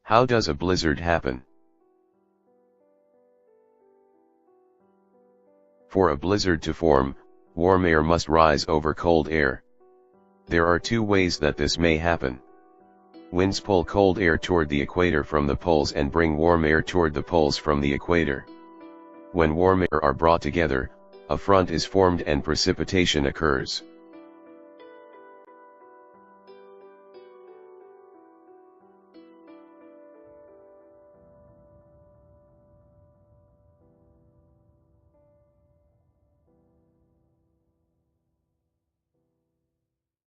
How does a blizzard happen? For a blizzard to form, warm air must rise over cold air. There are two ways that this may happen. Winds pull cold air toward the equator from the poles and bring warm air toward the poles from the equator. When warm air are brought together, a front is formed and precipitation occurs.